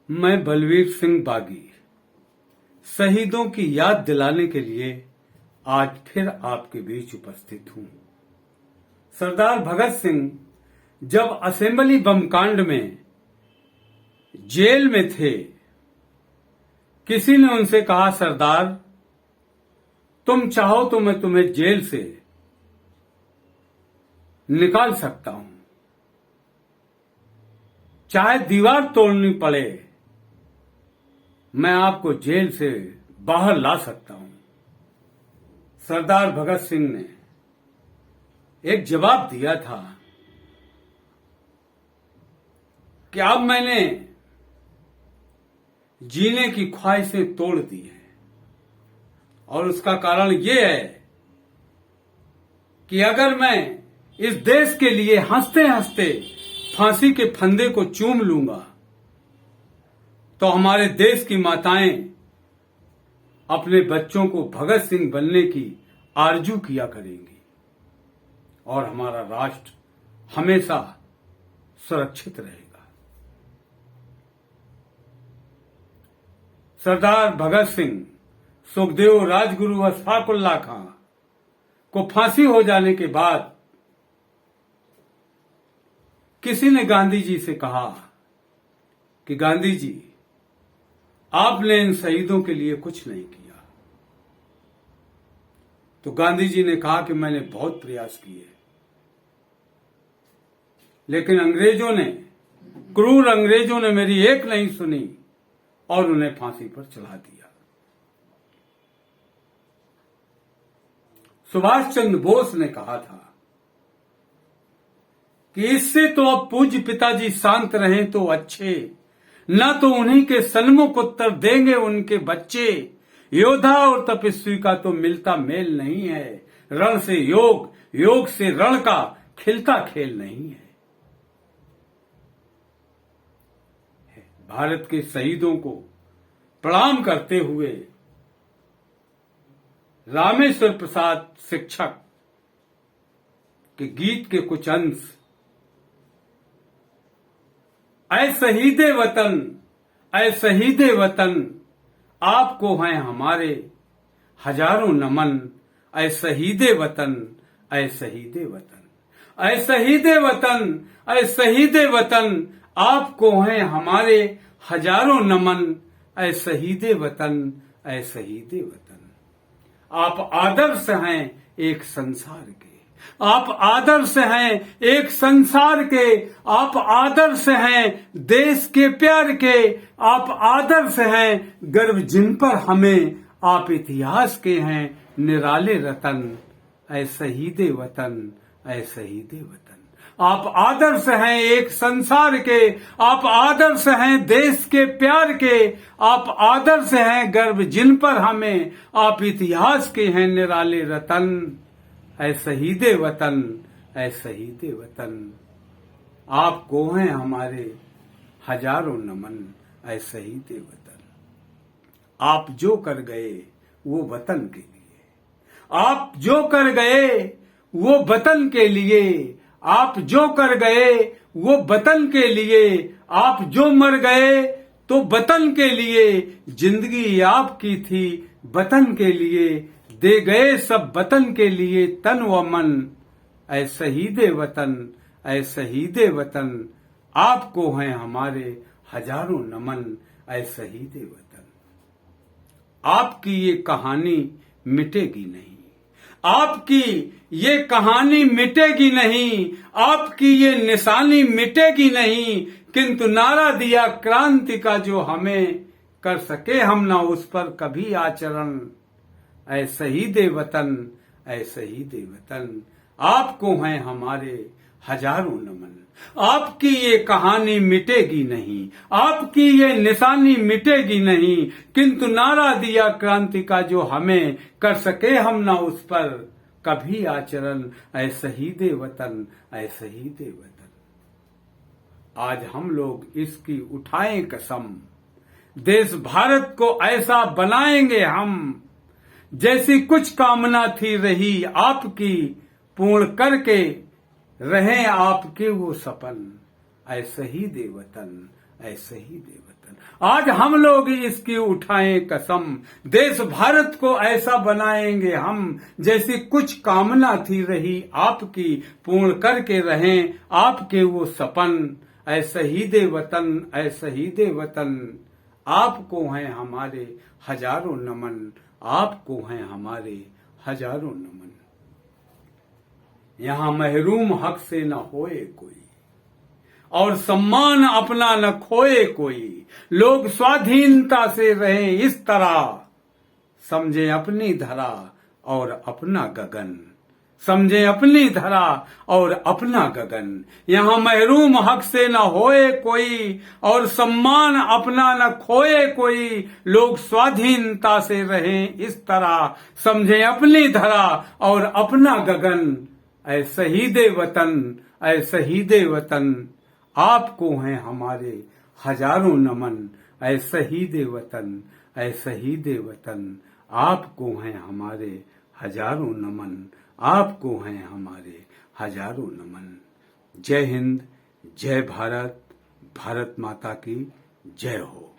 मैं बलवीर सिंह बागी शहीदों की याद दिलाने के लिए आज फिर आपके बीच उपस्थित हूं। सरदार भगत सिंह जब असेंबली बम कांड में जेल में थे, किसी ने उनसे कहा, सरदार तुम चाहो तो मैं तुम्हें जेल से निकाल सकता हूं, चाहे दीवार तोड़नी पड़े, मैं आपको जेल से बाहर ला सकता हूं। सरदार भगत सिंह ने एक जवाब दिया था कि अब मैंने जीने की ख्वाहिशें तोड़ दी हैं और उसका कारण यह है कि अगर मैं इस देश के लिए हंसते हंसते फांसी के फंदे को चूम लूंगा तो हमारे देश की माताएं अपने बच्चों को भगत सिंह बनने की आरजू किया करेंगी और हमारा राष्ट्र हमेशा सुरक्षित रहेगा। सरदार भगत सिंह, सुखदेव, राजगुरु, अशफाकुल्लाह खां को फांसी हो जाने के बाद किसी ने गांधी जी से कहा कि गांधी जी, आपने इन शहीदों के लिए कुछ नहीं किया। तो गांधी जी ने कहा कि मैंने बहुत प्रयास किए, लेकिन क्रूर अंग्रेजों ने मेरी एक नहीं सुनी और उन्हें फांसी पर चढ़ा दिया। सुभाष चंद्र बोस ने कहा था कि इससे तो अब पूज्य पिताजी शांत रहें तो अच्छे, न तो उन्हीं के सन्मुख उत्तर देंगे उनके बच्चे। योद्धा और तपस्वी का तो मिलता मेल नहीं है, रण से योग, योग से रण का खिलता खेल नहीं है। भारत के शहीदों को प्रणाम करते हुए रामेश्वर प्रसाद शिक्षक के गीत के कुछ अंश। ऐ शहीदे वतन, ऐ शहीदे वतन, आपको हैं हमारे हजारों नमन। ऐ शहीदे वतन, ऐ शहीदे वतन, ऐ शहीदे वतन, ऐ शहीदे वतन, आपको हैं हमारे हजारों नमन। ऐ शहीदे वतन, ऐ शहीदे वतन, आप आदर्श हैं एक संसार के, आप आदर्श हैं एक संसार के, आप आदर्श हैं देश के प्यार के, आप आदर्श हैं गर्व जिन पर हमें, आप इतिहास के हैं निराले रतन। ऐ शहीदे वतन, ऐ शहीदे वतन, आप आदर्श हैं एक संसार के, आप आदर्श हैं देश के प्यार के, आप आदर्श हैं गर्व जिन पर हमें, आप इतिहास के हैं निराले रतन। ऐ शहीदे वतन, ऐ शहीदे वतन, आपको हैं हमारे हजारों नमन। ऐ शहीदे वतन, आप जो कर गए वो वतन के लिए, आप जो कर गए वो वतन के लिए, आप जो कर गए वो वतन के लिए, आप जो मर गए तो वतन के लिए, जिंदगी आपकी थी वतन के लिए, दे गए सब वतन के लिए तन व मन। ऐ शहीदे वतन, ऐ शहीदे वतन, आपको हैं हमारे हजारों नमन। ऐ शहीदे वतन, आपकी ये कहानी मिटेगी नहीं, आपकी ये कहानी मिटेगी नहीं, आपकी ये निशानी मिटेगी नहीं, किंतु नारा दिया क्रांति का जो हमें, कर सके हम ना उस पर कभी आचरण। ऐ शहीदे वतन, ऐ शहीदे वतन, आपको हैं हमारे हजारों नमन। आपकी ये कहानी मिटेगी नहीं, आपकी ये निशानी मिटेगी नहीं, किंतु नारा दिया क्रांति का जो हमें, कर सके हम ना उस पर कभी आचरण। ऐ शहीदे वतन, ऐ शहीदे वतन, आज हम लोग इसकी उठाएं कसम, देश भारत को ऐसा बनाएंगे हम, जैसी कुछ कामना थी रही आपकी, पूर्ण करके रहें आपके वो सपन। ऐ शहीदे वतन, ऐ शहीदे वतन, आज हम लोग इसकी उठाएं कसम, देश भारत को ऐसा बनाएंगे हम, जैसी कुछ कामना थी रही आपकी, पूर्ण करके रहें आपके वो सपन। ऐ शहीदे वतन, ऐ शहीदे वतन, आपको हैं हमारे हजारों नमन, आपको हैं हमारे हजारों नमन। यहां महरूम हक से न होए कोई, और सम्मान अपना न खोए कोई, लोग स्वाधीनता से रहें इस तरह, समझे अपनी धरा और अपना गगन, समझे अपनी धरा और अपना गगन। यहां महरूम हक से न होए कोई, और सम्मान अपना न खोए कोई, लोग स्वाधीनता से रहें इस तरह, समझे अपनी धरा और अपना गगन। ऐ शहीदे वतन, ऐ शहीदे वतन, आपको हैं हमारे हजारों नमन। ऐ शहीदे वतन, ऐ शहीदे वतन, आपको हैं हमारे हजारों नमन, आपको हैं हमारे हजारों नमन। जय हिंद, जय भारत, भारत माता की जय हो।